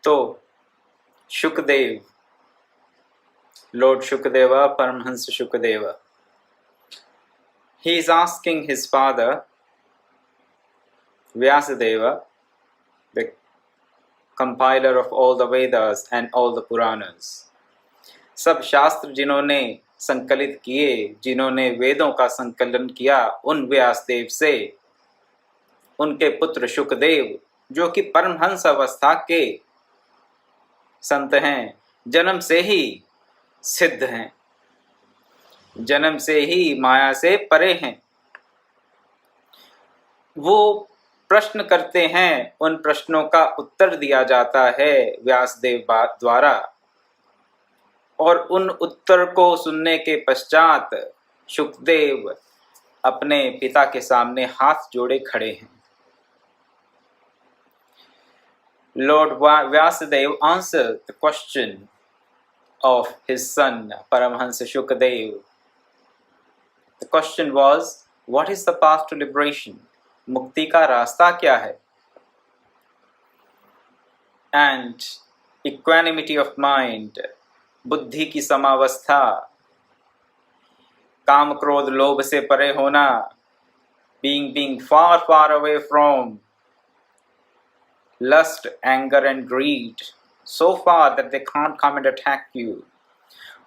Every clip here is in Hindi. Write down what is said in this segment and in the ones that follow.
तो Shukdev, Lord Shukadeva, Paramhansa Shukadeva, he is asking his father Vyasadeva, the compiler of all the Vedas and all the Puranas, सब शास्त्र जिन्होंने संकलित किए, जिन्होंने वेदों का संकलन किया, उन व्यासदेव से उनके पुत्र शुकदेव, जो कि परमहंस अवस्था के संत हैं, जन्म से ही सिद्ध हैं, जन्म से ही माया से परे हैं, वो प्रश्न करते हैं, उन प्रश्नों का उत्तर दिया जाता है व्यासदेव द्वारा, और उन उत्तर को सुनने के पश्चात शुकदेव अपने पिता के सामने हाथ जोड़े खड़े हैं। Lord Vyasadeva answered the question of his son Paramahansa Shukadeva. The question was, what is the path to liberation? मुक्ति का रास्ता क्या है? And equanimity of mind, बुद्धि की समावस्था, काम क्रोध लोभ से परे होना, being far away from lust, anger and greed, so far that they can't come and attack you.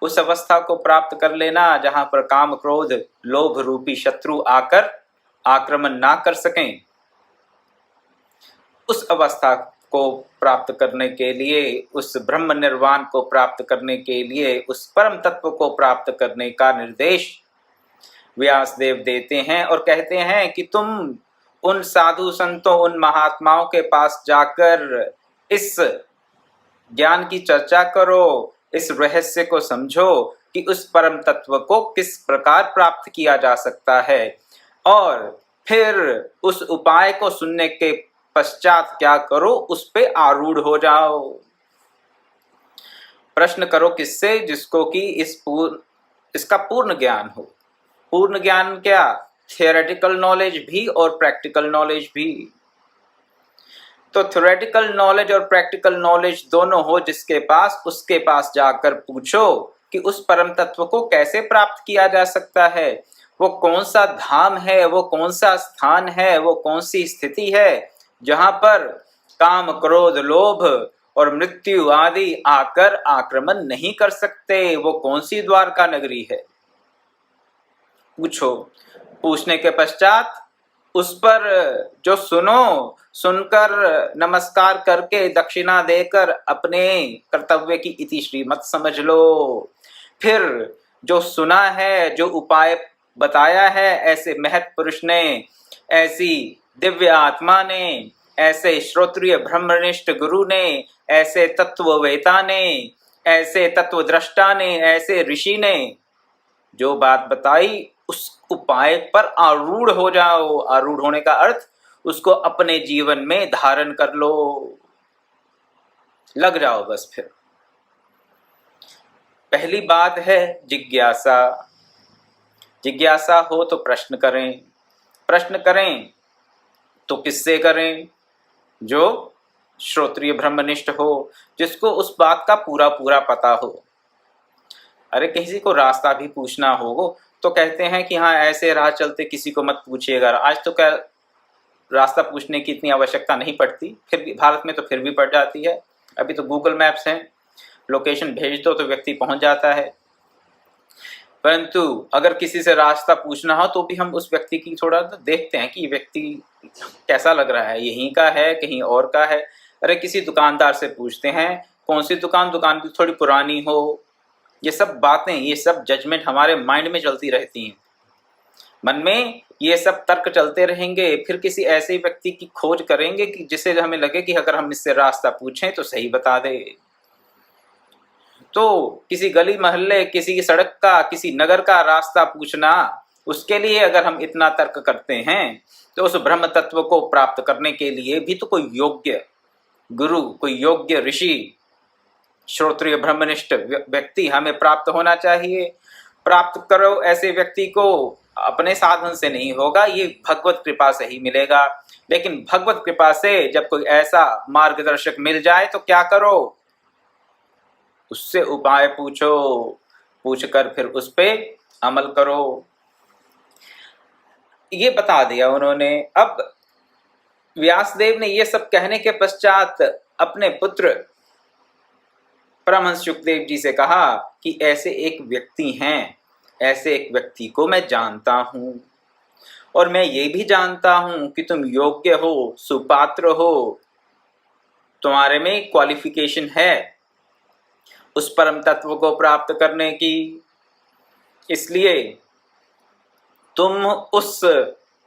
उस अवस्था को प्राप्त कर लेना जहां पर काम क्रोध लोभ रूपी शत्रु आकर आक्रमण ना कर सकें। उस अवस्था को प्राप्त करने के लिए, उस ब्रह्म निर्वाण को प्राप्त करने के लिए, उस परम तत्व को प्राप्त करने का निर्देश व्यासदेव देते हैं और कहते हैं कि तुम उन साधु संतों, उन महात्माओं के पास जाकर इस ज्ञान की चर्चा करो, इस रहस्य को समझो कि उस परम तत्व को किस प्रकार प्राप्त किया जा सकता है, और फिर उस उपाय को सुनने के पश्चात क्या करो, उस पे आरूढ़ हो जाओ। प्रश्न करो किससे? जिसको कि इसका पूर्ण ज्ञान हो। पूर्ण ज्ञान क्या? थियोरेटिकल नॉलेज भी और प्रैक्टिकल नॉलेज भी। तो थियोरेटिकल नॉलेज और प्रैक्टिकल नॉलेज दोनों हो जिसके पास, उसके पास जाकर पूछो कि उस परम तत्व को कैसे प्राप्त किया जा सकता है, वो कौन सा धाम है, वो कौन सा स्थान है, वो कौन सी स्थिति है जहां पर काम क्रोध लोभ और मृत्यु आदि आकर आक्रमण नहीं कर सकते, वो कौन सी द्वारका नगरी है। पूछो। पूछने के पश्चात उस पर जो सुनकर नमस्कार करके दक्षिणा देकर अपने कर्तव्य की इति श्रीमत समझ लो। फिर जो सुना है, जो उपाय बताया है ऐसे महत् पुरुष ने, ऐसी दिव्य आत्मा ने, ऐसे श्रोत्रिय ब्रह्मनिष्ठ गुरु ने, ऐसे तत्ववेता ने, ऐसे तत्वद्रष्टा ने, ऐसे ऋषि ने जो बात बताई, उस उपाय पर आरूढ़ हो जाओ। आरूढ़ होने का अर्थ उसको अपने जीवन में धारण कर लो, लग जाओ बस। फिर पहली बात है जिज्ञासा। जिज्ञासा हो तो प्रश्न करें। प्रश्न करें तो किससे करें? जो श्रोत्रिय ब्रह्मनिष्ठ हो, जिसको उस बात का पूरा पूरा पता हो। अरे किसी को रास्ता भी पूछना हो तो कहते हैं कि हाँ ऐसे राह चलते किसी को मत पूछिएगा। आज तो क्या रास्ता पूछने की इतनी आवश्यकता नहीं पड़ती, फिर भी भारत में तो फिर भी पड़ जाती है। अभी तो गूगल मैप्स हैं, लोकेशन भेज दो तो व्यक्ति पहुंच जाता है। परंतु अगर किसी से रास्ता पूछना हो तो भी हम उस व्यक्ति की थोड़ा देखते हैं कि व्यक्ति कैसा लग रहा है, यहीं का है कहीं और का है। अरे किसी दुकानदार से पूछते हैं कौन सी दुकान भी थोड़ी पुरानी हो। ये सब बातें, ये सब जजमेंट हमारे माइंड में चलती रहती हैं, मन में ये सब तर्क चलते रहेंगे। फिर किसी ऐसे व्यक्ति की खोज करेंगे कि जिसे हमें लगे कि अगर हम इससे रास्ता पूछें तो सही बता दे। तो किसी गली मोहल्ले, किसी सड़क का, किसी नगर का रास्ता पूछना, उसके लिए अगर हम इतना तर्क करते हैं तो उस ब्रह्म तत्व को प्राप्त करने के लिए भी तो कोई योग्य गुरु, कोई योग्य ऋषि, श्रोत्रिय ब्रह्मनिष्ठ व्यक्ति हमें प्राप्त होना चाहिए। प्राप्त करो ऐसे व्यक्ति को, अपने साधन से नहीं होगा, ये भगवत कृपा से ही मिलेगा। लेकिन भगवत कृपा से जब कोई ऐसा मार्गदर्शक मिल जाए तो क्या करो, उससे उपाय पूछो, पूछकर फिर उस पे अमल करो। ये बता दिया उन्होंने। अब व्यासदेव ने ये सब कहने के पश्चात अपने पुत्र परमहंस सुखदेव जी से कहा कि ऐसे एक व्यक्ति हैं, ऐसे एक व्यक्ति को मैं जानता हूं, और मैं ये भी जानता हूं कि तुम योग्य हो, सुपात्र हो, तुम्हारे में क्वालिफिकेशन है उस परम तत्व को प्राप्त करने की। इसलिए तुम उस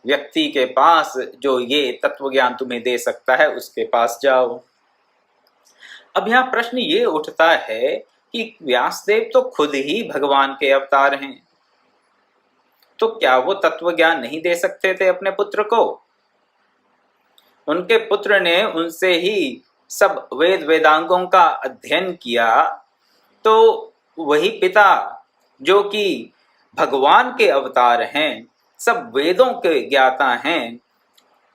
व्यक्ति के पास जो ये तत्व ज्ञान तुम्हें दे सकता है उसके पास जाओ। अब यहाँ प्रश्न ये उठता है कि व्यासदेव तो खुद ही भगवान के अवतार हैं, तो क्या वो तत्व ज्ञान नहीं दे सकते थे अपने पुत्र को? उनके पुत्र ने उनसे ही सब वेद वेदांगों का अध्ययन किया, तो वही पिता जो कि भगवान के अवतार हैं, सब वेदों के ज्ञाता हैं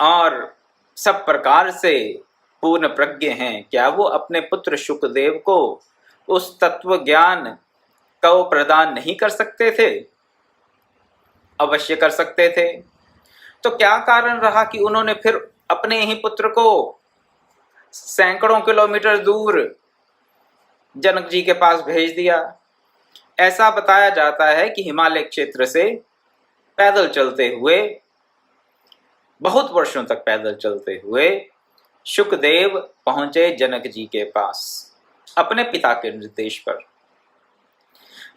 और सब प्रकार से पूर्ण प्रज्ञ हैं, क्या वो अपने पुत्र शुकदेव को उस तत्व ज्ञान को प्रदान नहीं कर सकते थे? अवश्य कर सकते थे। तो क्या कारण रहा कि उन्होंने फिर अपने ही पुत्र को सैकड़ों किलोमीटर दूर जनक जी के पास भेज दिया? ऐसा बताया जाता है कि हिमालय क्षेत्र से पैदल चलते हुए, बहुत वर्षों तक पैदल चलते हुए शुकदेव पहुंचे जनक जी के पास अपने पिता के निर्देश पर।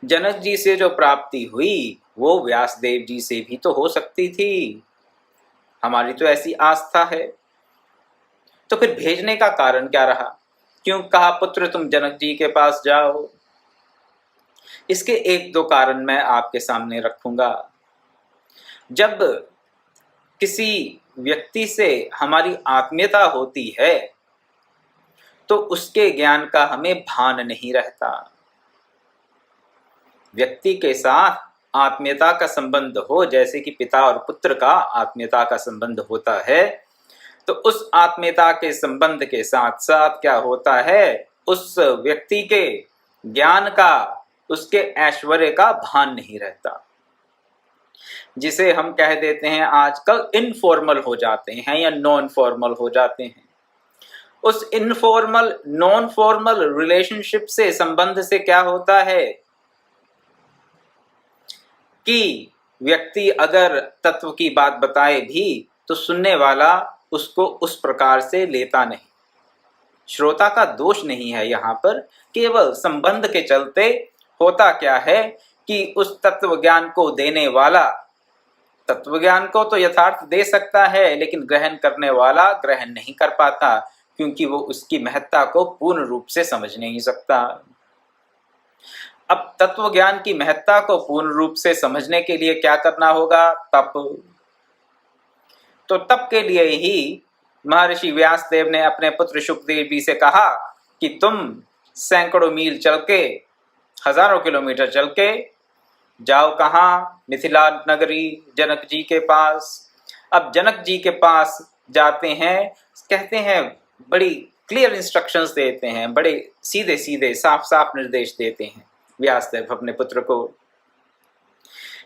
जनक जी से जो प्राप्ति हुई वो व्यासदेव जी से भी तो हो सकती थी, हमारी तो ऐसी आस्था है। तो फिर भेजने का कारण क्या रहा? क्यों कहा पुत्र तुम जनक जी के पास जाओ? इसके एक दो कारण मैं आपके सामने रखूंगा। जब किसी व्यक्ति से हमारी आत्मीयता होती है तो उसके ज्ञान का हमें भान नहीं रहता। व्यक्ति के साथ आत्मीयता का संबंध हो, जैसे कि पिता और पुत्र का आत्मीयता का संबंध होता है, तो उस आत्मीयता के संबंध के साथ साथ क्या होता है, उस व्यक्ति के ज्ञान का, उसके ऐश्वर्य का भान नहीं रहता, जिसे हम कह देते हैं आजकल इनफॉर्मल हो जाते हैं या नॉन फॉर्मल हो जाते हैं। उस इनफॉर्मल नॉन फॉर्मल रिलेशनशिप से, संबंध से क्या होता है कि व्यक्ति अगर तत्व की बात बताए भी तो सुनने वाला उसको उस प्रकार से लेता नहीं। श्रोता का दोष नहीं है यहाँ पर, केवल संबंध के चलते होता क्या है कि उस तत्व ज्ञान को देने वाला तत्व ज्ञान को तो यथार्थ दे सकता है, लेकिन ग्रहण करने वाला ग्रहण नहीं कर पाता, क्योंकि वो उसकी महत्ता को पूर्ण रूप से समझ नहीं सकता। अब तत्व ज्ञान की महत्ता को पूर्ण रूप से समझने के लिए क्या करना होगा? तप। तो तप के लिए ही महर्षि व्यासदेव ने अपने पुत्र शुकदेव जी से कहा कि तुम सैकड़ों मील चल के, हजारों किलोमीटर चल के जाओ कहाँ? मिथिला नगरी, जनक जी के पास। अब जनक जी के पास जाते हैं, कहते हैं, बड़ी क्लियर इंस्ट्रक्शंस देते हैं, बड़े सीधे सीधे साफ साफ निर्देश देते हैं व्यासदेव अपने पुत्र को।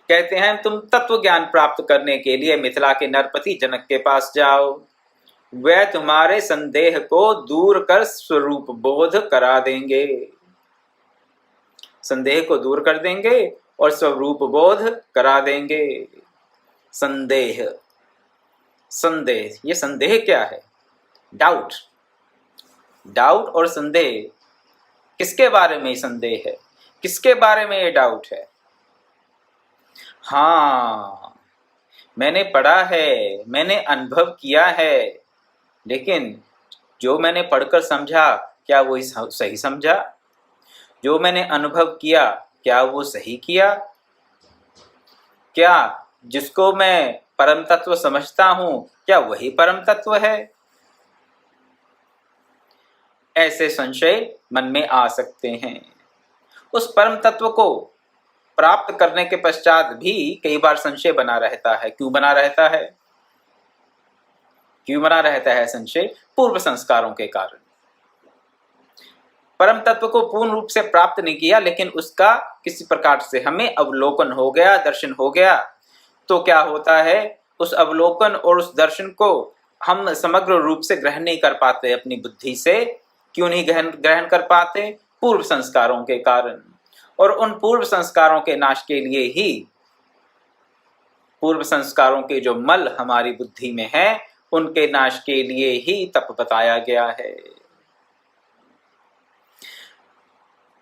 कहते हैं तुम तत्व ज्ञान प्राप्त करने के लिए मिथिला के नरपति जनक के पास जाओ, वह तुम्हारे संदेह को दूर कर स्वरूप बोध करा देंगे। संदेह को दूर कर देंगे और स्वरूप बोध करा देंगे। संदेह, संदेह, ये संदेह क्या है? डाउट। डाउट और संदेह, किसके बारे में संदेह है, किसके बारे में ये डाउट है? हाँ, मैंने पढ़ा है, मैंने अनुभव किया है, लेकिन जो मैंने पढ़कर समझा क्या वो सही समझा? जो मैंने अनुभव किया क्या वो सही किया? क्या जिसको मैं परम तत्व समझता हूं क्या वही परम तत्व है? ऐसे संशय मन में आ सकते हैं। उस परम तत्व को प्राप्त करने के पश्चात भी कई बार संशय बना रहता है। क्यों बना रहता है? क्यों बना रहता है संशय? पूर्व संस्कारों के कारण। परम तत्व को पूर्ण रूप से प्राप्त नहीं किया, लेकिन उसका किसी प्रकार से हमें अवलोकन हो गया, दर्शन हो गया, तो क्या होता है, उस अवलोकन और उस दर्शन को हम समग्र रूप से ग्रहण नहीं कर पाते अपनी बुद्धि से। क्यों नहीं ग्रहण कर पाते? पूर्व संस्कारों के कारण। और उन पूर्व संस्कारों के नाश के लिए ही, पूर्व संस्कारों के जो मल हमारी बुद्धि में है, उनके नाश के लिए ही तप बताया गया है।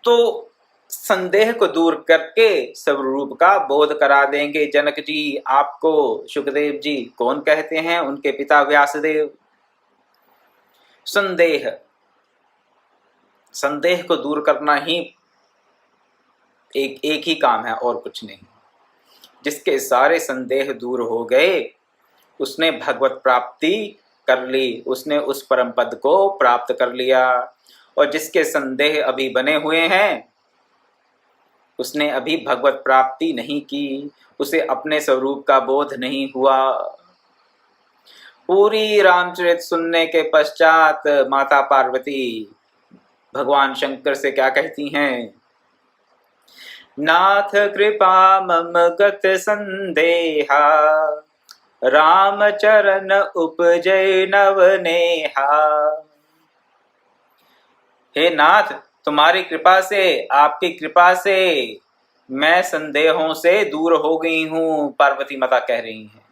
तो संदेह को दूर करके स्वरूप का बोध करा देंगे जनक जी आपको। सुखदेव जी कौन कहते हैं? उनके पिता व्यासदेव। संदेह को दूर करना ही एक ही काम है और कुछ नहीं। जिसके सारे संदेह दूर हो गए, उसने भगवत प्राप्ति कर ली, उसने उस परम पद को प्राप्त कर लिया। और जिसके संदेह अभी बने हुए हैं, उसने अभी भगवत प्राप्ति नहीं की, उसे अपने स्वरूप का बोध नहीं हुआ। पूरी रामचरित सुनने के पश्चात माता पार्वती भगवान शंकर से क्या कहती हैं? नाथ कृपा मम गत संदेहा, राम चरण उपजय नवनेहा। हे नाथ, तुम्हारी कृपा से, आपकी कृपा से मैं संदेहों से दूर हो गई हूं, पार्वती माता कह रही हैं।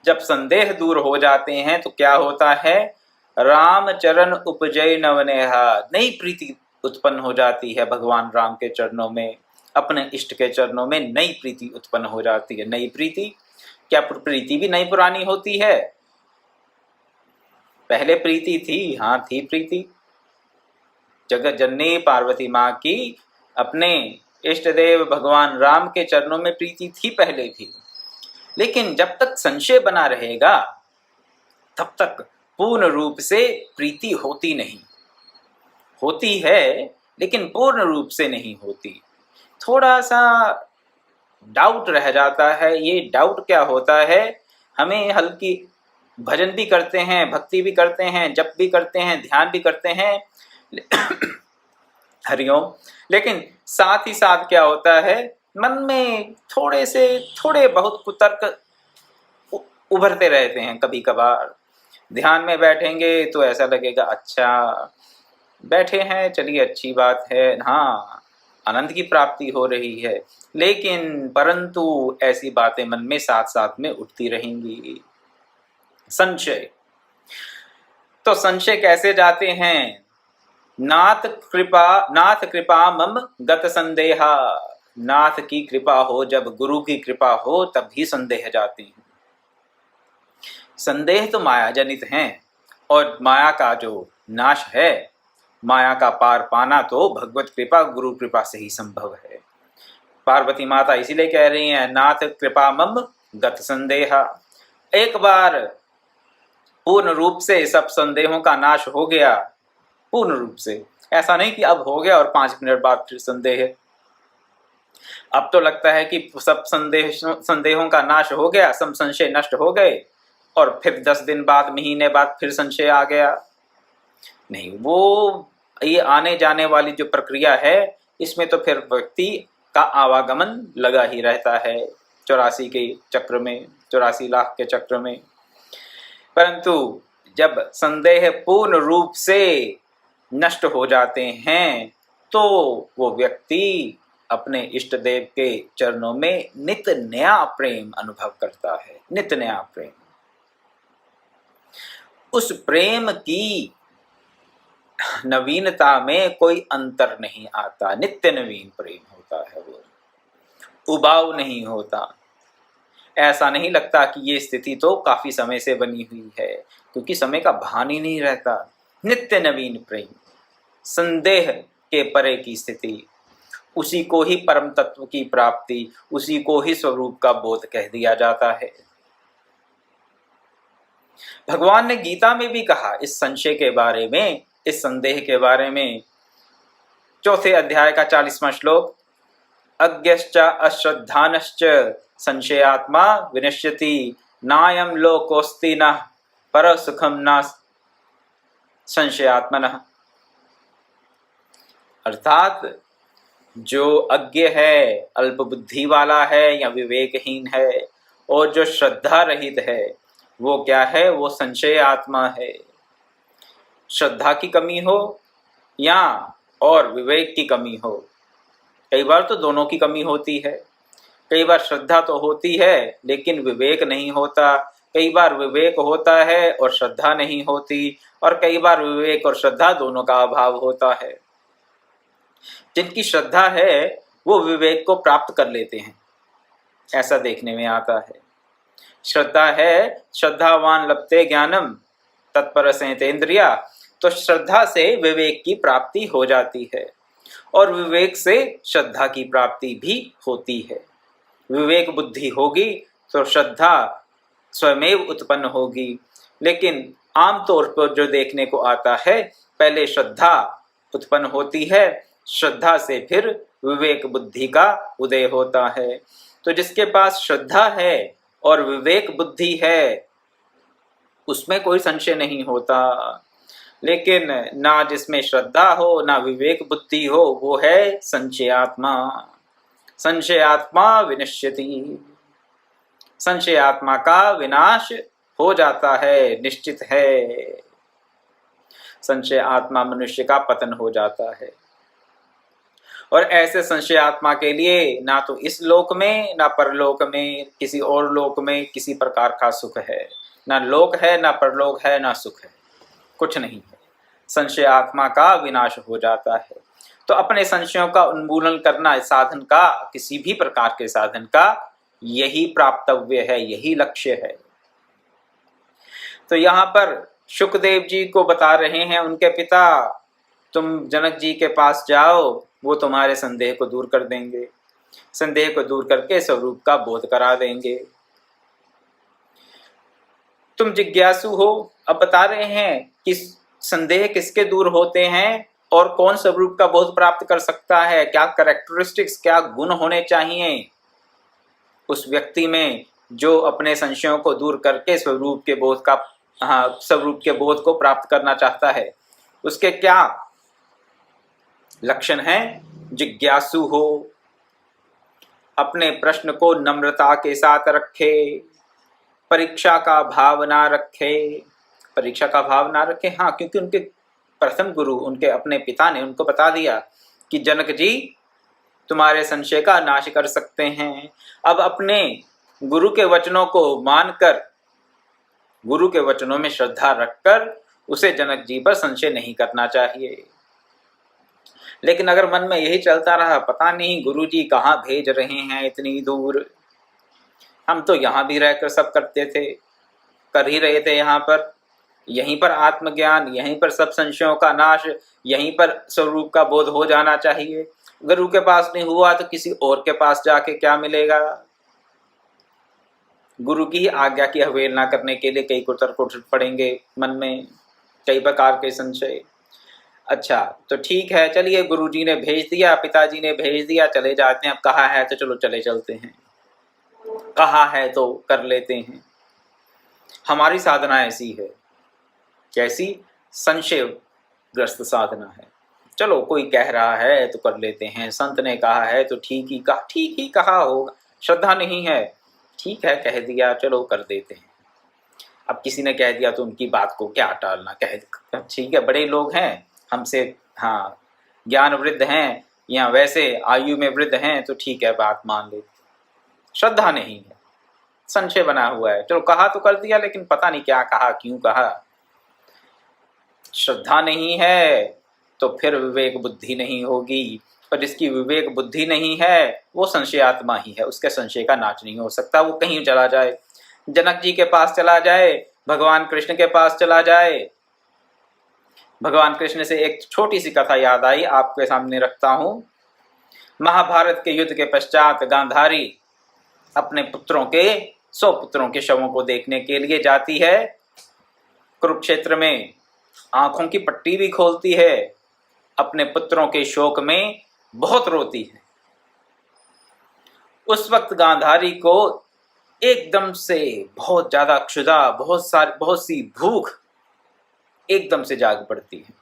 जब संदेह दूर हो जाते हैं तो क्या होता है? राम चरण उपजय नवनेहा, नई प्रीति उत्पन्न हो जाती है भगवान राम के चरणों में, अपने इष्ट के चरणों में नई प्रीति उत्पन्न हो जाती है। नई प्रीति, क्या प्रीति भी नई पुरानी होती है? पहले प्रीति थी, हाँ थी प्रीति। जगत जननी पार्वती माँ की अपने इष्ट देव भगवान राम के चरणों में प्रीति थी, पहले थी। लेकिन जब तक संशय बना रहेगा तब तक पूर्ण रूप से प्रीति होती नहीं। होती है लेकिन पूर्ण रूप से नहीं होती, थोड़ा सा डाउट रह जाता है। ये डाउट क्या होता है? हमें हल्की भजन भी करते हैं, भक्ति भी करते हैं, जप भी करते हैं, ध्यान भी करते हैं हरिओम, लेकिन साथ ही साथ क्या होता है, मन में थोड़े बहुत कुतर्क उभरते रहते हैं। कभी कभार ध्यान में बैठेंगे तो ऐसा लगेगा अच्छा बैठे हैं, चलिए अच्छी बात है, हाँ आनंद की प्राप्ति हो रही है, लेकिन परंतु ऐसी बातें मन में साथ साथ में उठती रहेंगी। संशय, तो संशय कैसे जाते हैं? नाथ कृपा मम गत संदेहा, नाथ की कृपा हो, जब गुरु की कृपा हो तब ही संदेह जाते हैं। संदेह तो माया जनित हैं, और माया का जो नाश है, माया का पार पाना तो भगवत कृपा गुरु कृपा से ही संभव है। पार्वती माता इसीलिए कह रही हैं नाथ कृपा मम गत संदेहा। एक बार पूर्ण रूप से सब संदेहों का नाश हो गया, पूर्ण रूप से, ऐसा नहीं कि अब हो गया और 5 मिनट बाद फिर संदेह। अब तो लगता है कि सब संदेहों का नाश हो गया, सब संशय नष्ट हो गए, और फिर 10 दिन बाद, महीने बाद फिर संशय आ गया। नहीं, वो ये आने जाने वाली जो प्रक्रिया है, इसमें तो फिर व्यक्ति का आवागमन लगा ही रहता है 84 के चक्र में, 84 लाख के चक्र में। परंतु जब संदेह पूर्ण रूप से नष्ट हो जाते हैं तो वो व्यक्ति अपने इष्ट देव के चरणों में नित नया प्रेम अनुभव करता है, नित नया प्रेम। उस प्रेम की नवीनता में कोई अंतर नहीं आता, नित्य नवीन प्रेम होता है, वो उबाऊ नहीं होता। ऐसा नहीं लगता कि ये स्थिति तो काफी समय से बनी हुई है, क्योंकि समय का भान ही नहीं रहता। नित्य नवीन प्रेम, संदेह के परे की स्थिति, उसी को ही परम तत्व की प्राप्ति, उसी को ही स्वरूप का बोध कह दिया जाता है। भगवान ने गीता में भी कहा इस संशय के बारे में, इस संदेह के बारे में, 4 अध्याय का 40वां श्लोक, अज्ञश्च अश्रद्धानश्च संशयात्मा विनश्यति नायं लोकोस्ति न पर सुखम न संशयात्मनः। अर्थात जो अज्ञ है, अल्प बुद्धि वाला है या विवेकहीन है, और जो श्रद्धा रहित है वो क्या है? वो संशय आत्मा है। श्रद्धा की कमी हो या और विवेक की कमी हो, कई बार तो दोनों की कमी होती है। कई बार श्रद्धा तो होती है लेकिन विवेक नहीं होता, कई बार विवेक होता है और श्रद्धा नहीं होती, और कई बार विवेक और श्रद्धा दोनों का अभाव होता है। जिनकी श्रद्धा है वो विवेक को प्राप्त कर लेते हैं, ऐसा देखने में आता है। श्रद्धा है, श्रद्धावान लभते ज्ञानम तत्पर संयतेन्द्रिया, तो श्रद्धा से विवेक की प्राप्ति हो जाती है और विवेक से श्रद्धा की प्राप्ति भी होती है। विवेक बुद्धि होगी तो श्रद्धा स्वयमेव उत्पन्न होगी, लेकिन आमतौर पर जो देखने को आता है, पहले श्रद्धा उत्पन्न होती है, श्रद्धा से फिर विवेक बुद्धि का उदय होता है। तो जिसके पास श्रद्धा है और विवेक बुद्धि है उसमें कोई संशय नहीं होता, लेकिन ना जिसमें श्रद्धा हो ना विवेक बुद्धि हो वो है संशयात्मा। संशयात्मा विनश्यति, संशयात्मा का विनाश हो जाता है, निश्चित है। संशय आत्मा मनुष्य का पतन हो जाता है, और ऐसे संशय आत्मा के लिए ना तो इस लोक में ना परलोक में, किसी और लोक में किसी प्रकार का सुख है। ना लोक है, ना परलोक है, ना सुख है, कुछ नहीं है। संशय आत्मा का विनाश हो जाता है। तो अपने संशयों का उन्मूलन करना साधन का, किसी भी प्रकार के साधन का यही प्राप्तव्य है, यही लक्ष्य है। तो यहाँ पर शुकदेव जी को बता रहे हैं उनके पिता, तुम जनक जी के पास जाओ, वो तुम्हारे संदेह को दूर कर देंगे, संदेह को दूर करके स्वरूप का बोध करा देंगे। तुम जिज्ञासु हो। अब बता रहे हैं कि संदेह किसके दूर होते हैं और कौन स्वरूप का बोध प्राप्त कर सकता है, क्या कैरेक्टरिस्टिक्स, क्या गुण होने चाहिए उस व्यक्ति में जो अपने संशयों को दूर करके स्वरूप के बोध का, स्वरूप के बोध को प्राप्त करना चाहता है। उसके क्या लक्षण हैं? जिज्ञासु हो, अपने प्रश्न को नम्रता के साथ रखे, परीक्षा का भाव ना रखे। परीक्षा का भाव ना रखे, हाँ, क्योंकि उनके प्रथम गुरु, उनके अपने पिता ने उनको बता दिया कि जनक जी तुम्हारे संशय का नाश कर सकते हैं। अब अपने गुरु के वचनों को मानकर, गुरु के वचनों में श्रद्धा रखकर उसे जनक जी पर संशय नहीं करना चाहिए। लेकिन अगर मन में यही चलता रहा, पता नहीं गुरु जी कहाँ भेज रहे हैं इतनी दूर, हम तो यहाँ भी रहकर सब करते थे, कर ही रहे थे यहाँ पर, यहीं पर आत्मज्ञान, यहीं पर सब संशयों का नाश, यहीं पर स्वरूप का बोध हो जाना चाहिए। गुरु के पास नहीं हुआ तो किसी और के पास जाके क्या मिलेगा? गुरु की आज्ञा की अवहेलना करने के लिए कई कुतर्क उठ पड़ेंगे मन में, कई प्रकार के संशय। अच्छा तो ठीक है, चलिए गुरुजी ने भेज दिया, पिताजी ने भेज दिया, चले जाते हैं। अब कहा है तो चलो चले चलते हैं, कहा है तो कर लेते हैं। हमारी साधना ऐसी है, कैसी? संशयग्रस्त साधना है। चलो कोई कह रहा है तो कर लेते हैं, संत ने कहा है तो ठीक ही कहा होगा, श्रद्धा नहीं है, ठीक है कह दिया, चलो कर देते हैं। अब किसी ने कह दिया तो उनकी बात को क्या टालना, कह ठीक है, बड़े लोग हैं हमसे, हाँ ज्ञान वृद्ध हैं या वैसे आयु में वृद्ध हैं तो ठीक है बात मान ले। श्रद्धा नहीं है, संशय बना हुआ है, चलो कहा तो कर दिया लेकिन पता नहीं क्या कहा, क्यों कहा। श्रद्धा नहीं है तो फिर विवेक बुद्धि नहीं होगी, और जिसकी विवेक बुद्धि नहीं है वो संशयात्मा ही है, उसके संशय का नाश नहीं हो सकता। वो कहीं चला जाए, जनक जी के पास चला जाए, भगवान कृष्ण के पास चला जाए। भगवान कृष्ण से एक छोटी सी कथा याद आई, आपके सामने रखता हूं। महाभारत के युद्ध के पश्चात गांधारी अपने पुत्रों के 100 पुत्रों के शवों को देखने के लिए जाती है कुरुक्षेत्र में, आंखों की पट्टी भी खोलती है, अपने पुत्रों के शोक में बहुत रोती है। उस वक्त गांधारी को एकदम से बहुत ज्यादा क्षुधा, बहुत सी भूख एकदम से जाग पड़ती है।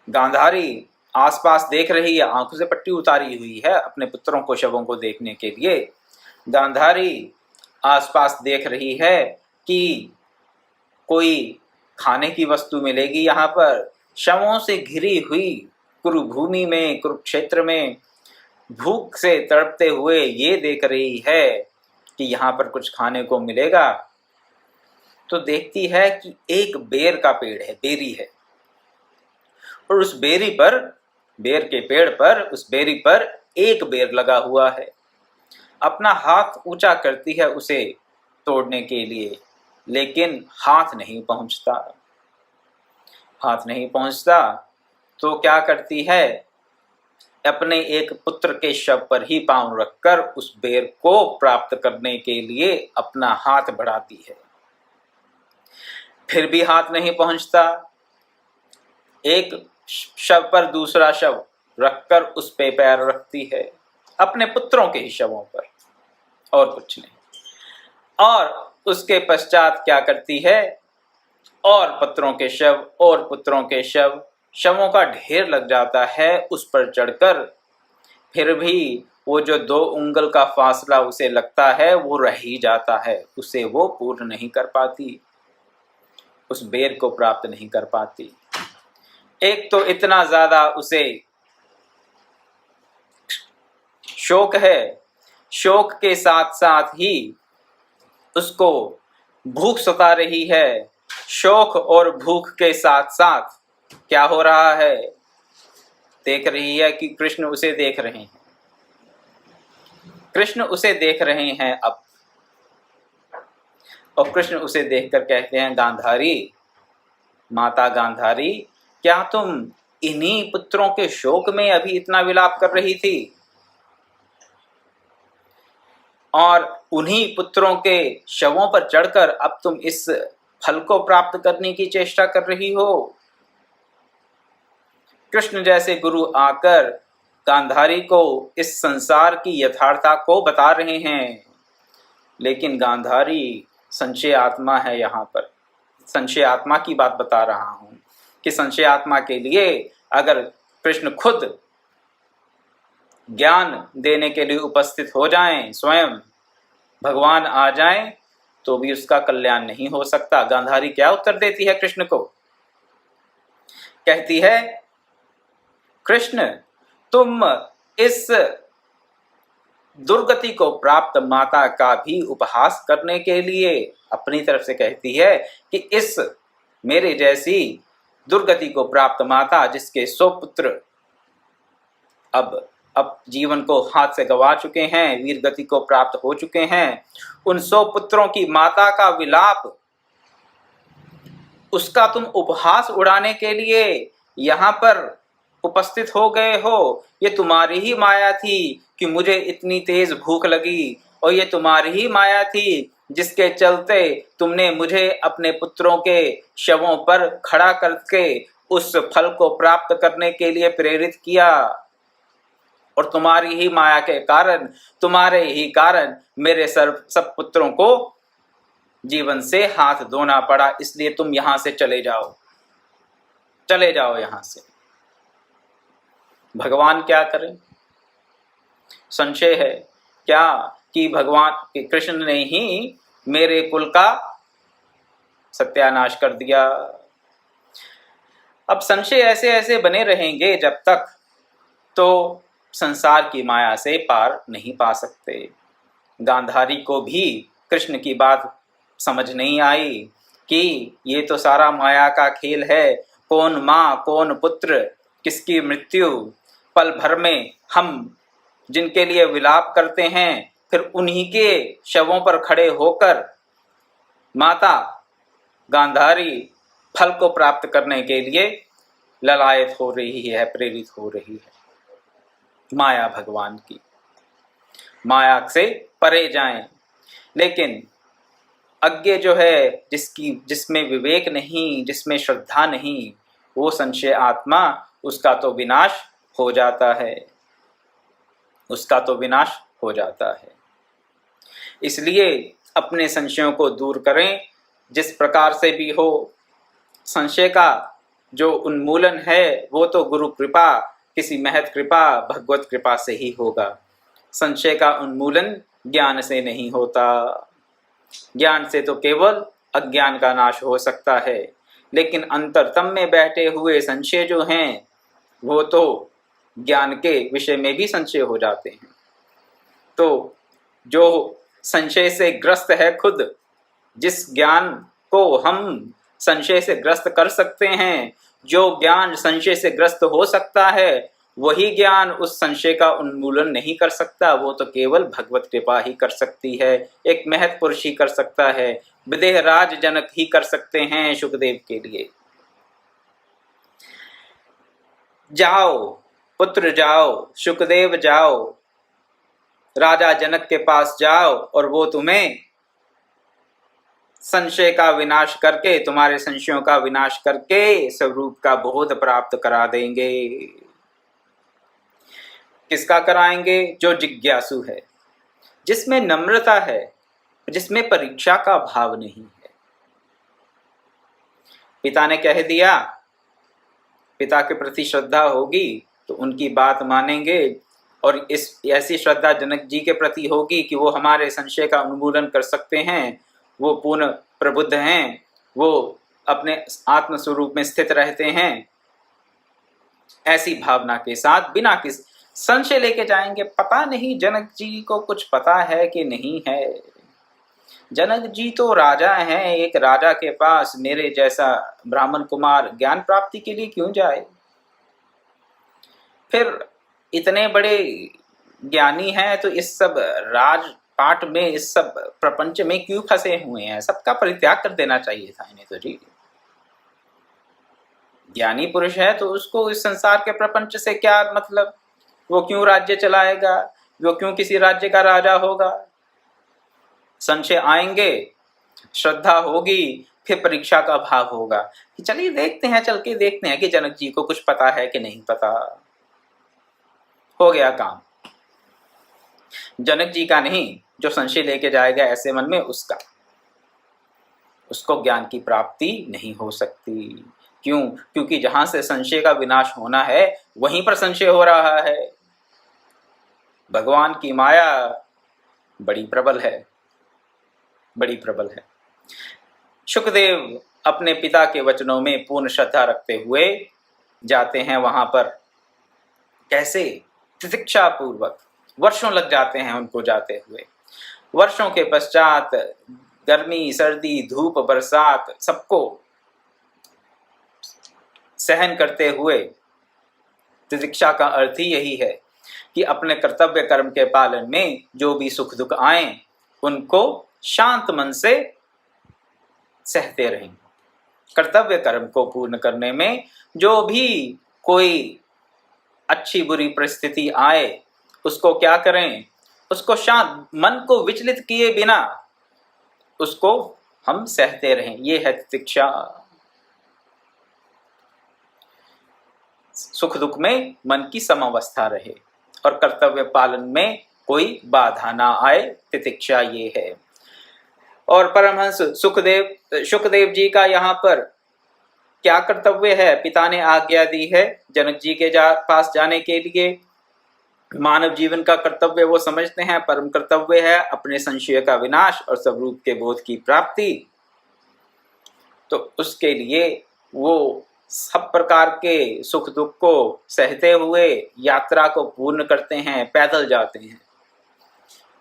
गांधारी आसपास देख रही है, आंखों से पट्टी उतारी हुई है अपने पुत्रों को, शवों को देखने के लिए। गांधारी आसपास देख रही है कि कोई खाने की वस्तु मिलेगी यहाँ पर। शवों से घिरी हुई कुरुभूमि में, कुरुक्षेत्र में भूख से तड़पते हुए ये देख रही है कि यहाँ पर कुछ खाने को मिलेगा। तो देखती है कि एक बेर का पेड़ है, बेरी है, और उस बेरी पर, बेर के पेड़ पर, उस बेरी पर एक बेर लगा हुआ है। अपना हाथ ऊंचा करती है उसे तोड़ने के लिए, लेकिन हाथ नहीं पहुंचता। हाथ नहीं पहुंचता तो क्या करती है, अपने एक पुत्र के शव पर ही पांव रखकर उस बेर को प्राप्त करने के लिए अपना हाथ बढ़ाती है। फिर भी हाथ नहीं पहुंचता। एक शव पर दूसरा शव रखकर उस पे पैर रखती है, अपने पुत्रों के ही शवों पर, और कुछ नहीं। और उसके पश्चात क्या करती है, और पुत्रों के शव, और पुत्रों के शव, शवों का ढेर लग जाता है उस पर चढ़कर। फिर भी वो जो 2 उंगल का फासला उसे लगता है वो रह ही जाता है, उसे वो पूर्ण नहीं कर पाती, उस बेर को प्राप्त नहीं कर पाती। एक तो इतना ज्यादा उसे शोक है, शोक के साथ साथ ही उसको भूख सता रही है। शोक और भूख के साथ साथ क्या हो रहा है, देख रही है कि कृष्ण उसे देख रहे हैं, कृष्ण उसे देख रहे हैं अब। और कृष्ण उसे देखकर कहते हैं, गांधारी, माता गांधारी, क्या तुम इन्हीं पुत्रों के शोक में अभी इतना विलाप कर रही थी, और उन्हीं पुत्रों के शवों पर चढ़कर अब तुम इस फल को प्राप्त करने की चेष्टा कर रही हो? कृष्ण जैसे गुरु आकर गांधारी को इस संसार की यथार्थता को बता रहे हैं, लेकिन गांधारी संशय आत्मा है। यहाँ पर संशय आत्मा की बात बता रहा हूं कि संशय आत्मा के लिए अगर कृष्ण खुद ज्ञान देने के लिए उपस्थित हो जाएं, स्वयं भगवान आ जाएं, तो भी उसका कल्याण नहीं हो सकता। गांधारी क्या उत्तर देती है कृष्ण को, कहती है, कृष्ण तुम इस दुर्गति को प्राप्त माता का भी उपहास करने के लिए अपनी तरफ से कहती है कि इस मेरे जैसी दुर्गति को प्राप्त माता, जिसके 100 पुत्र अब जीवन को हाथ से गंवा चुके हैं, वीर गति को प्राप्त हो चुके हैं, उन 100 पुत्रों की माता का विलाप, उसका तुम उपहास उड़ाने के लिए यहाँ पर उपस्थित हो गए हो। ये तुम्हारी ही माया थी कि मुझे इतनी तेज भूख लगी, और ये तुम्हारी ही माया थी जिसके चलते तुमने मुझे अपने पुत्रों के शवों पर खड़ा करके उस फल को प्राप्त करने के लिए प्रेरित किया। और तुम्हारी ही माया के कारण, तुम्हारे ही कारण मेरे सब पुत्रों को जीवन से हाथ धोना पड़ा, इसलिए तुम यहां से चले जाओ, चले जाओ यहां से। भगवान क्या करें? संशय है क्या कि भगवान कि कृष्ण ने ही मेरे कुल का सत्यानाश कर दिया। अब संशय ऐसे ऐसे बने रहेंगे जब तक, तो संसार की माया से पार नहीं पा सकते। गांधारी को भी कृष्ण की बात समझ नहीं आई कि ये तो सारा माया का खेल है, कौन माँ कौन पुत्र, किसकी मृत्यु, पल भर में हम जिनके लिए विलाप करते हैं, फिर उन्हीं के शवों पर खड़े होकर माता गांधारी फल को प्राप्त करने के लिए ललायत हो रही है, प्रेरित हो रही है। माया भगवान की, माया से परे जाएं। लेकिन अज्ञ जो है, जिसमें विवेक नहीं, जिसमें श्रद्धा नहीं, वो संशय आत्मा, उसका तो विनाश हो जाता है, उसका तो विनाश हो जाता है। इसलिए अपने संशयों को दूर करें, जिस प्रकार से भी हो। संशय का जो उन्मूलन है वो तो गुरु कृपा, किसी महत कृपा, भगवत कृपा से ही होगा। संशय का उन्मूलन ज्ञान से नहीं होता। ज्ञान से तो केवल अज्ञान का नाश हो सकता है, लेकिन अंतरतम में बैठे हुए संशय जो हैं वो तो ज्ञान के विषय में भी संशय हो जाते हैं। तो जो संशय से ग्रस्त है खुद, जिस ज्ञान को हम संशय से ग्रस्त कर सकते हैं, जो ज्ञान संशय से ग्रस्त हो सकता है, वही ज्ञान उस संशय का उन्मूलन नहीं कर सकता। वो तो केवल भगवत कृपा ही कर सकती है, एक महत पुरुष ही कर सकता है, विदेहराज जनक ही कर सकते हैं सुखदेव के लिए। जाओ पुत्र जाओ, सुखदेव जाओ, राजा जनक के पास जाओ और वो तुम्हें संशय का विनाश करके, तुम्हारे संशयों का विनाश करके स्वरूप का बोध प्राप्त करा देंगे। किसका कराएंगे? जो जिज्ञासु है, जिसमें नम्रता है, जिसमें परीक्षा का भाव नहीं है। पिता ने कह दिया, पिता के प्रति श्रद्धा होगी तो उनकी बात मानेंगे, और इस ऐसी श्रद्धा जनक जी के प्रति होगी कि वो हमारे संशय का उन्मूलन कर सकते हैं, वो पूर्ण प्रबुद्ध हैं, वो अपने आत्म स्वरूप में स्थित रहते हैं। ऐसी भावना के साथ बिना किस संशय लेके जाएंगे। पता नहीं जनक जी को कुछ पता है कि नहीं है। जनक जी तो राजा हैं, एक राजा के पास मेरे जैसा ब्राह्मण कुमार ज्ञान प्राप्ति के लिए क्यों जाए? फिर इतने बड़े ज्ञानी हैं तो इस सब राजपाट में, इस सब प्रपंच में क्यों फंसे हुए हैं? सबका परित्याग कर देना चाहिए था इन्हें तो जी। ज्ञानी पुरुष है तो उसको इस संसार के प्रपंच से क्या मतलब? वो क्यों राज्य चलाएगा? वो क्यों किसी राज्य का राजा होगा? संशय आएंगे, श्रद्धा होगी, फिर परीक्षा का भाव होगा कि चलिए देखते हैं, चल के देखते हैं कि जनक जी को कुछ पता है कि नहीं पता। हो गया काम। जनक जी का नहीं, जो संशय लेके जाएगा ऐसे मन में उसका, उसको ज्ञान की प्राप्ति नहीं हो सकती। क्यों? क्योंकि जहां से संशय का विनाश होना है वहीं पर संशय हो रहा है। भगवान की माया बड़ी प्रबल है, बड़ी प्रबल है। सुखदेव अपने पिता के वचनों में पूर्ण श्रद्धा रखते हुए जाते हैं वहां पर। कैसे? प्रतीक्षा पूर्वक। वर्षों लग जाते हैं उनको जाते हुए। वर्षों के पश्चात गर्मी, सर्दी, धूप, बरसात सबको सहन करते हुए, प्रतीक्षा का अर्थ ही यही है कि अपने कर्तव्य कर्म के पालन में जो भी सुख दुख आए उनको शांत मन से सहते रहें। कर्तव्य कर्म को पूर्ण करने में जो भी कोई अच्छी बुरी परिस्थिति आए उसको क्या करें? उसको शांत मन को विचलित किए बिना उसको हम सहते रहें। ये है तितिक्षा। सुख दुख में मन की समावस्था रहे और कर्तव्य पालन में कोई बाधा ना आए, तितिक्षा ये है। और परमहंस सुखदेव जी का यहाँ पर क्या कर्तव्य है? पिता ने आज्ञा दी है जनक जी के पास जाने के लिए। मानव जीवन का कर्तव्य वो समझते हैं, परम कर्तव्य है अपने संशय का विनाश और स्वरूप के बोध की प्राप्ति। तो उसके लिए वो सब प्रकार के सुख दुख को सहते हुए यात्रा को पूर्ण करते हैं, पैदल जाते हैं।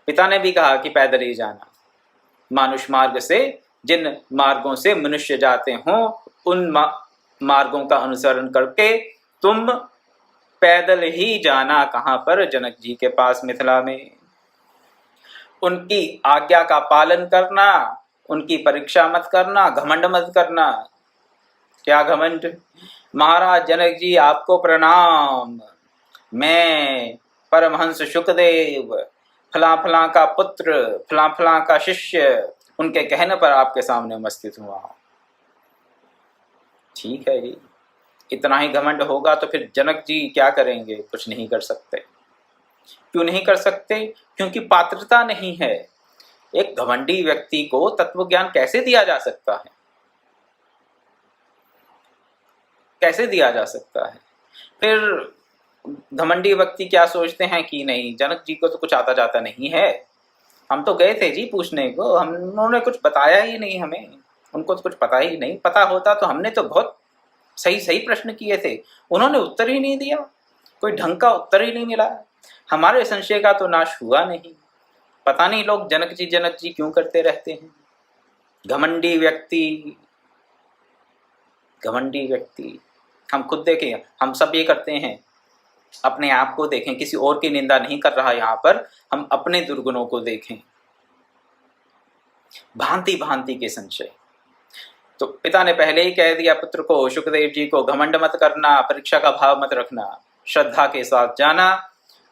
पिता ने भी कहा कि पैदल ही जाना। मानुष मार्ग से, जिन मार्गों से मनुष्य जाते हों उन मार्गों का अनुसरण करके तुम पैदल ही जाना। कहाँ पर? जनक जी के पास, मिथिला में। उनकी आज्ञा का पालन करना, उनकी परीक्षा मत करना, घमंड मत करना। क्या घमंड? महाराज जनक जी आपको प्रणाम, मैं परमहंस सुखदेव फला फला का पुत्र, फला फला का शिष्य, उनके कहने पर आपके सामने उपस्थित हुआ हूं। ठीक है जी, इतना ही घमंड होगा तो फिर जनक जी क्या करेंगे? कुछ नहीं कर सकते। क्यों नहीं कर सकते? क्योंकि पात्रता नहीं है। एक घमंडी व्यक्ति को तत्व ज्ञान कैसे दिया जा सकता है? कैसे दिया जा सकता है? फिर घमंडी व्यक्ति क्या सोचते हैं कि नहीं, जनक जी को तो कुछ आता जाता नहीं है, हम तो गए थे जी पूछने को, हम उन्होंने कुछ बताया ही नहीं हमें, उनको तो कुछ पता ही नहीं, पता होता तो हमने तो बहुत सही सही प्रश्न किए थे, उन्होंने उत्तर ही नहीं दिया, कोई ढंग का उत्तर ही नहीं मिला, हमारे संशय का तो नाश हुआ नहीं। पता नहीं लोग जनक जी क्यों करते रहते हैं। घमंडी व्यक्ति, घमंडी व्यक्ति। हम खुद देखें, हम सब ये करते हैं, अपने आप को देखें, किसी और की निंदा नहीं कर रहा यहाँ पर, हम अपने दुर्गुणों को देखें। भांति भांति के संशय। तो पिता ने पहले ही कह दिया पुत्र को, शुकदेव जी को, घमंड मत करना, परीक्षा का भाव मत रखना, श्रद्धा के साथ जाना,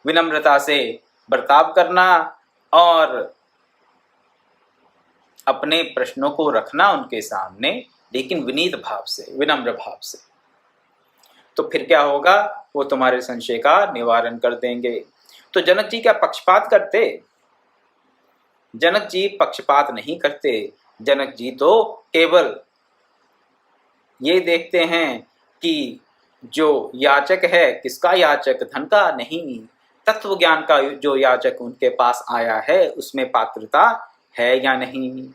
विनम्रता से बर्ताव करना और अपने प्रश्नों को रखना उनके सामने, लेकिन विनीत भाव से, विनम्र भाव से। तो फिर क्या होगा, वो तुम्हारे संशय का निवारण कर देंगे। तो जनक जी क्या पक्षपात करते? जनक जी पक्षपात नहीं करते। जनक जी तो केवल ये देखते हैं कि जो याचक है, किसका याचक, धन का नहीं, तत्व ज्ञान का जो याचक उनके पास आया है उसमें पात्रता है या नहीं।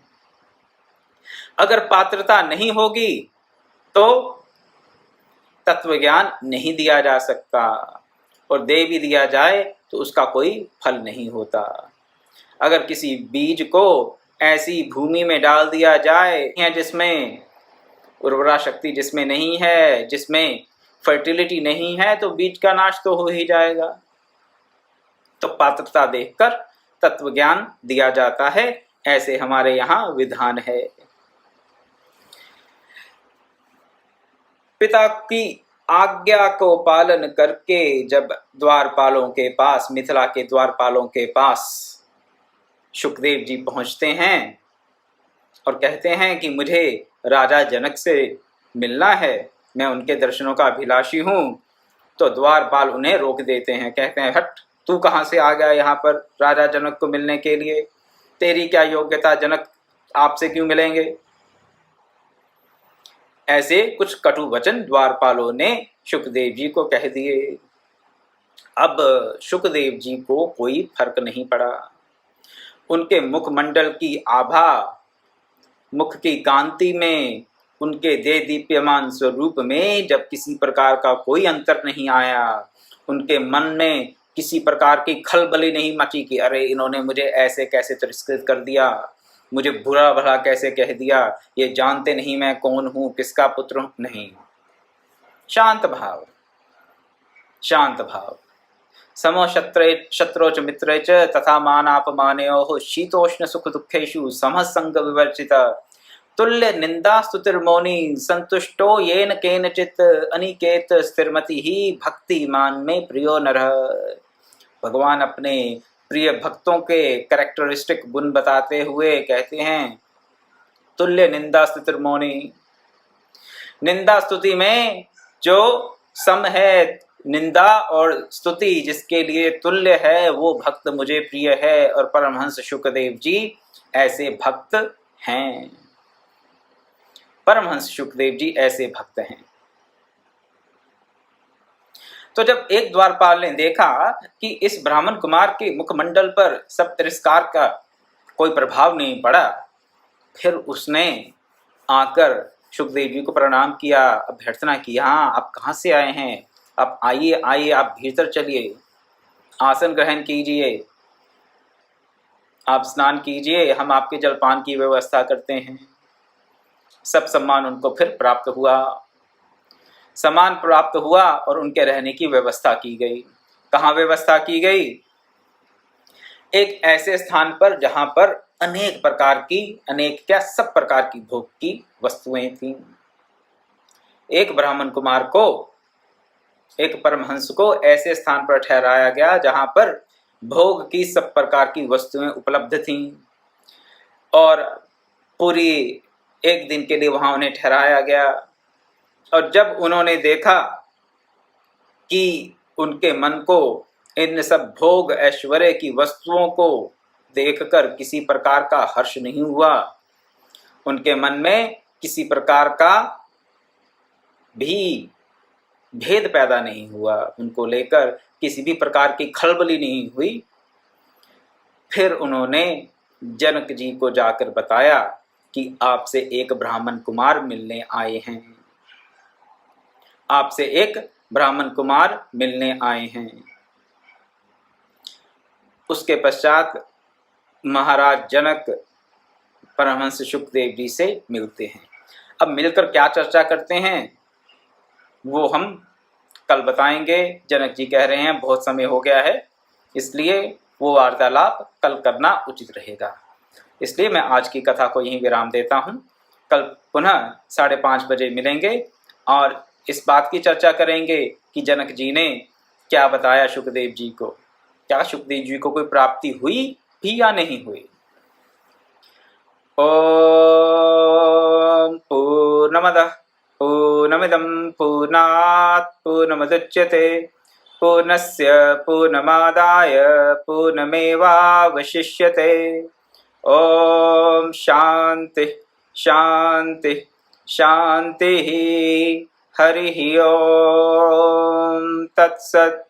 अगर पात्रता नहीं होगी तो तत्व ज्ञान नहीं दिया जा सकता, और दे भी दिया जाए तो उसका कोई फल नहीं होता। अगर किसी बीज को ऐसी भूमि में डाल दिया जाए जिसमें उर्वरा शक्ति जिसमें नहीं है, जिसमें फर्टिलिटी नहीं है, तो बीज का नाश तो हो ही जाएगा। तो पात्रता देखकर तत्व ज्ञान दिया जाता है, ऐसे हमारे यहाँ विधान है। पिता की आज्ञा को पालन करके जब द्वारपालों के पास, मिथिला के द्वारपालों के पास शुकदेव जी पहुंचते हैं और कहते हैं कि मुझे राजा जनक से मिलना है, मैं उनके दर्शनों का अभिलाषी हूँ, तो द्वारपाल उन्हें रोक देते हैं, कहते हैं हट, तू कहाँ से आ गया यहाँ पर राजा जनक को मिलने के लिए, तेरी क्या योग्यता, जनक आपसे क्यों मिलेंगे। ऐसे कुछ कटु वचन द्वारपालों ने शुकदेव जी को कह दिए। अब शुकदेव जी को कोई फर्क नहीं पड़ा। उनके मुखमंडल की आभा, मुख की कांति में, उनके दे दीप्यमान स्वरूप में जब किसी प्रकार का कोई अंतर नहीं आया, उनके मन में किसी प्रकार की खलबली नहीं मची कि अरे इन्होंने मुझे ऐसे कैसे तिरस्कृत कर दिया, मुझे बुरा भला कैसे कह दिया, ये जानते नहीं मैं कौन हूँ, किसका पुत्र हूँ, नहीं। शांत भाव, शांत भाव। समो शत्रोच मित्रे च तथा मानापमानयोः शीतोष्ण सुख दुखेषु समः संग विवर्जित तुल्य निंदा स्तुतिर्मौनी संतुष्टो येन केनचित् अनिकेत स्थिरमति ही भक्तिमान में प्रियो नरः। भगवान अपने प्रिय भक्तों के कैरेक्टरिस्टिक गुण बताते हुए कहते हैं, तुल्य निंदा स्तुतिर्मौनी, निंदा स्तुति में जो सम है, निंदा और स्तुति जिसके लिए तुल्य है, वो भक्त मुझे प्रिय है, और परमहंस शुकदेव जी ऐसे भक्त हैं। परमहंस शुकदेव जी ऐसे भक्त हैं। तो जब एक द्वारपाल ने देखा कि इस ब्राह्मण कुमार के मुखमंडल पर सब तिरस्कार का कोई प्रभाव नहीं पड़ा, फिर उसने आकर शुकदेव जी को प्रणाम किया, अभ्यर्थना की, हाँ आप कहाँ से आए हैं, आप आइए आइए, आप भीतर चलिए, आसन ग्रहण कीजिए, आप स्नान कीजिए, हम आपके जलपान की व्यवस्था करते हैं। सब सम्मान उनको फिर प्राप्त हुआ, सम्मान प्राप्त हुआ और उनके रहने की व्यवस्था की गई। कहाँ व्यवस्था की गई? एक ऐसे स्थान पर जहां पर अनेक प्रकार की, अनेक क्या सब प्रकार की भोग की वस्तुएं थीं। एक ब्राह्मण कुमार को, एक परमहंस को ऐसे स्थान पर ठहराया गया जहां पर भोग की सब प्रकार की वस्तुएं उपलब्ध थीं, और पूरी एक दिन के लिए वहां उन्हें ठहराया गया। और जब उन्होंने देखा कि उनके मन को इन सब भोग ऐश्वर्य की वस्तुओं को देखकर किसी प्रकार का हर्ष नहीं हुआ, उनके मन में किसी प्रकार का भी भेद पैदा नहीं हुआ, उनको लेकर किसी भी प्रकार की खलबली नहीं हुई। फिर उन्होंने जनक जी को जाकर बताया कि आपसे एक ब्राह्मण कुमार मिलने आए हैं, आपसे एक ब्राह्मण कुमार मिलने आए हैं। उसके पश्चात महाराज जनक परमहंस शुकदेव जी से मिलते हैं। अब मिलकर क्या चर्चा करते हैं वो हम कल बताएंगे। जनक जी कह रहे हैं बहुत समय हो गया है, इसलिए वो वार्तालाप कल करना उचित रहेगा। इसलिए मैं आज की कथा को यहीं विराम देता हूँ। कल पुनः 5:30 बजे मिलेंगे और इस बात की चर्चा करेंगे कि जनक जी ने क्या बताया शुकदेव जी को, क्या शुकदेव जी को कोई प्राप्ति हुई भी या नहीं हुई। ओम पूर्णमदः पूर्णमिदं पूर्णात् पूर्णमुदच्यते पूर्णस्य पूर्णमादाय पूर्णमेवावशिष्यते। ओम शांति शांति शांति। हरि ओम तत्सत्।